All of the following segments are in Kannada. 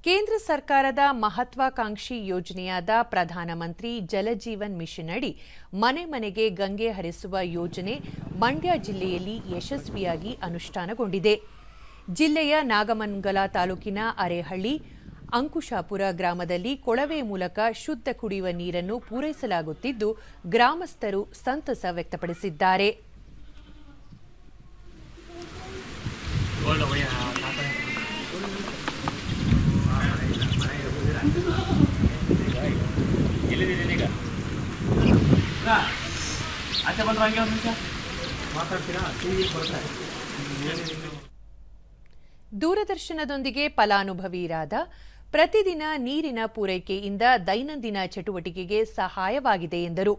ಕೇಂದ್ರ ಸರ್ಕಾರದ ಮಹತ್ವಾಕಾಂಕ್ಷಿ ಯೋಜನೆಯಾದ ಪ್ರಧಾನಮಂತ್ರಿ ಜಲಜೀವನ್ ಮಿಷನ್ ಅಡಿ ಮನೆ ಮನೆಗೆ ಗಂಗೆ ಹರಿಸುವ ಯೋಜನೆ ಮಂಡ್ಯ ಜಿಲ್ಲೆಯಲ್ಲಿ ಯಶಸ್ವಿಯಾಗಿ ಅನುಷ್ಠಾನಗೊಂಡಿದೆ. ಜಿಲ್ಲೆಯ ನಾಗಮಂಗಲ ತಾಲೂಕಿನ ಅರೇಹಳ್ಳಿ, ಅಂಕುಶಾಪುರ ಗ್ರಾಮದಲ್ಲಿ ಕೊಳವೆ ಮೂಲಕ ಶುದ್ಧ ಕುಡಿಯುವ ನೀರನ್ನು ಪೂರೈಸಲಾಗುತ್ತಿದ್ದು, ಗ್ರಾಮಸ್ಥರು ಸಂತಸ ವ್ಯಕ್ತಪಡಿಸಿದ್ದಾರೆ. ದೂರದರ್ಶನದೊಂದಿಗೆ ಫಲಾನುಭವಿಯರಾದ ಪ್ರತಿದಿನ ನೀರಿನ ಪೂರೈಕೆಯಿಂದ ದೈನಂದಿನ ಚಟುವಟಿಕೆಗೆ ಸಹಾಯವಾಗಿದೆ ಎಂದರು.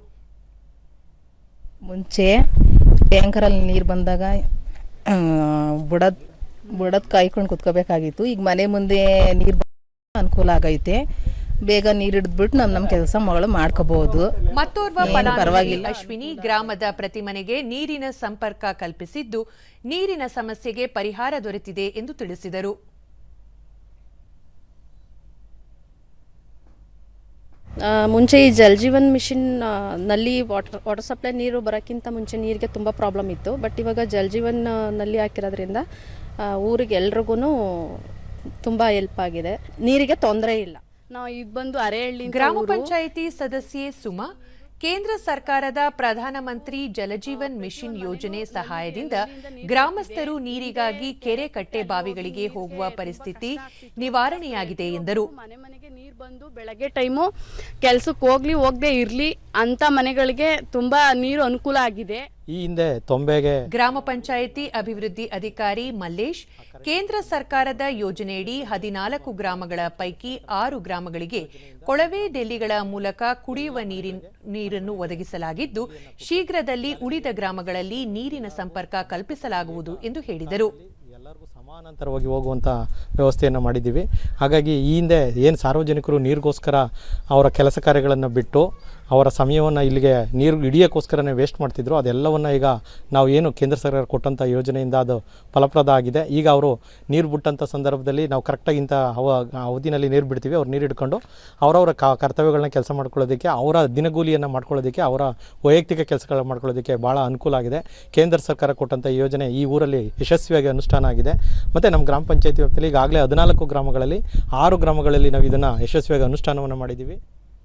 ಮುಂಚೆ ಟ್ಯಾಂಕರಲ್ಲಿ ನೀರು ಬಂದಾಗ ಬುಡದ್ ಕಾಯ್ಕೊಂಡು ಕುತ್ಕೋಬೇಕಾಗಿತ್ತು. ಈಗ ಮನೆ ಮುಂದೆ ನೀರು ಅನುಕೂಲ ಆಗೈತೆ. ಬೇಗ ನೀರು ಹಿಡಿದ್ಬಿಟ್ಟು ನಮ್ಮ ಕೆಲಸ ಮಗಳು ಮಾಡ್ಕೋಬಹುದು. ಮತ್ತೋರ್ವ ಫಲಾನುಭವಿ ಅಶ್ವಿನಿ ಗ್ರಾಮದ ಪ್ರತಿ ಮನೆಗೆ ನೀರಿನ ಸಂಪರ್ಕ ಕಲ್ಪಿಸಿದ್ದು, ನೀರಿನ ಸಮಸ್ಯೆಗೆ ಪರಿಹಾರ ದೊರೆತಿದೆ ಎಂದು ತಿಳಿಸಿದರು. ಮುಂಚೆ ಈ ಜಲಜೀವನ್ ಮಿಷನ್ ನಲ್ಲಿ ವಾಟರ್ ಸಪ್ಲೈ ನೀರು ಬರೋಕ್ಕಿಂತ ಮುಂಚೆ ನೀರಿಗೆ ತುಂಬ ಪ್ರಾಬ್ಲಮ್ ಇತ್ತು. ಬಟ್ ಇವಾಗ ಜಲಜೀವನ್ ನಲ್ಲಿ ಹಾಕಿರೋದ್ರಿಂದ ಊರಿಗೆ ಎಲ್ರಿಗೂ ತುಂಬ ಹೆಲ್ಪ್ ಆಗಿದೆ. ನೀರಿಗೆ ತೊಂದರೆ ಇಲ್ಲ. ನಾವು ಈಗ ಬಂದು ಅರೇಹಳ್ಳಿ ಗ್ರಾಮ ಪಂಚಾಯಿತಿ ಸದಸ್ಯೆ ಸುಮಾ, ಕೇಂದ್ರ ಸರ್ಕಾರದ ಪ್ರಧಾನಮಂತ್ರಿ ಜಲಜೀವನ್ ಮಿಷನ್ ಯೋಜನೆ ಸಹಾಯದಿಂದ ಗ್ರಾಮಸ್ಥರು ನೀರಿಗಾಗಿ ಕೆರೆ ಕಟ್ಟೆ ಬಾವಿಗಳಿಗೆ ಹೋಗುವ ಪರಿಸ್ಥಿತಿ ನಿವಾರಣೆಯಾಗಿದೆ ಎಂದರು. ಮನೆ ಮನೆಗೆ ನೀರು ಬಂದು ಬೆಳಗ್ಗೆ ಟೈಮು ಕೆಲ್ಸಕ್ಕೆ ಹೋಗದೆ ಇರಲಿ ಅಂತ ಮನೆಗಳಿಗೆ ತುಂಬಾ ನೀರು ಅನುಕೂಲ ಆಗಿದೆ. ಈ ಹಿಂದೆ ತೊಂಬೆಗೆ ಗ್ರಾಮ ಪಂಚಾಯಿತಿ ಅಭಿವೃದ್ಧಿ ಅಧಿಕಾರಿ ಮಲ್ಲೇಶ್, ಕೇಂದ್ರ ಸರ್ಕಾರದ ಯೋಜನೆಯಡಿ 14 ಗ್ರಾಮಗಳ ಪೈಕಿ 6 ಗ್ರಾಮಗಳಿಗೆ ಕೊಳವೆ ಡೆಲ್ಲಿಗಳ ಮೂಲಕ ಕುಡಿಯುವ ನೀರನ್ನು ಒದಗಿಸಲಾಗಿದ್ದು, ಶೀಘ್ರದಲ್ಲಿ ಉಳಿದ ಗ್ರಾಮಗಳಲ್ಲಿ ನೀರಿನ ಸಂಪರ್ಕ ಕಲ್ಪಿಸಲಾಗುವುದು ಎಂದು ಹೇಳಿದರು. ಎಲ್ಲರಿಗೂ ಸಮಾನಾಂತರವಾಗಿ ಹೋಗುವಂಥ ವ್ಯವಸ್ಥೆಯನ್ನು ಮಾಡಿದ್ದೀವಿ. ಹಾಗಾಗಿ ಈ ಹಿಂದೆ ಏನು ಸಾರ್ವಜನಿಕರು ನೀರಿಗೋಸ್ಕರ ಅವರ ಕೆಲಸ ಕಾರ್ಯಗಳನ್ನು ಬಿಟ್ಟು ಅವರ ಸಮಯವನ್ನು ಇಲ್ಲಿಗೆ ನೀರು ಹಿಡಿಯೋಕ್ಕೋಸ್ಕರನೇ ವೇಸ್ಟ್ ಮಾಡ್ತಿದ್ರು, ಅದೆಲ್ಲವನ್ನು ಈಗ ನಾವು ಏನು ಕೇಂದ್ರ ಸರ್ಕಾರ ಕೊಟ್ಟಂಥ ಯೋಜನೆಯಿಂದ ಅದು ಫಲಪ್ರದ ಆಗಿದೆ. ಈಗ ಅವರು ನೀರು ಬಿಟ್ಟಂಥ ಸಂದರ್ಭದಲ್ಲಿ ನಾವು ಕರೆಕ್ಟಾಗಿ ಇಂಥ ಅವಧಿನಲ್ಲಿ ನೀರು ಬಿಡ್ತೀವಿ. ಅವ್ರು ನೀರು ಹಿಡ್ಕೊಂಡು ಅವರವರ ಕರ್ತವ್ಯಗಳನ್ನ ಕೆಲಸ ಮಾಡ್ಕೊಳ್ಳೋದಕ್ಕೆ, ಅವರ ದಿನಗೂಲಿಯನ್ನು ಮಾಡ್ಕೊಳ್ಳೋದಕ್ಕೆ, ಅವರ ವೈಯಕ್ತಿಕ ಕೆಲಸಗಳನ್ನ ಮಾಡ್ಕೊಳ್ಳೋದಕ್ಕೆ ಭಾಳ ಅನುಕೂಲ ಆಗಿದೆ. ಕೇಂದ್ರ ಸರ್ಕಾರ ಕೊಟ್ಟಂಥ ಯೋಜನೆ ಈ ಊರಲ್ಲಿ ಯಶಸ್ವಿಯಾಗಿ ಅನುಷ್ಠಾನ ಆಗಿದೆ. ಮತ್ತು ನಮ್ಮ ಗ್ರಾಮ ಪಂಚಾಯತಿ ವ್ಯಾಪ್ತಿಯಲ್ಲಿ ಈಗಾಗಲೇ 14 ಗ್ರಾಮಗಳಲ್ಲಿ 6 ಗ್ರಾಮಗಳಲ್ಲಿ ನಾವು ಇದನ್ನು ಯಶಸ್ವಿಯಾಗಿ ಅನುಷ್ಠಾನವನ್ನು ಮಾಡಿದ್ದೀವಿ.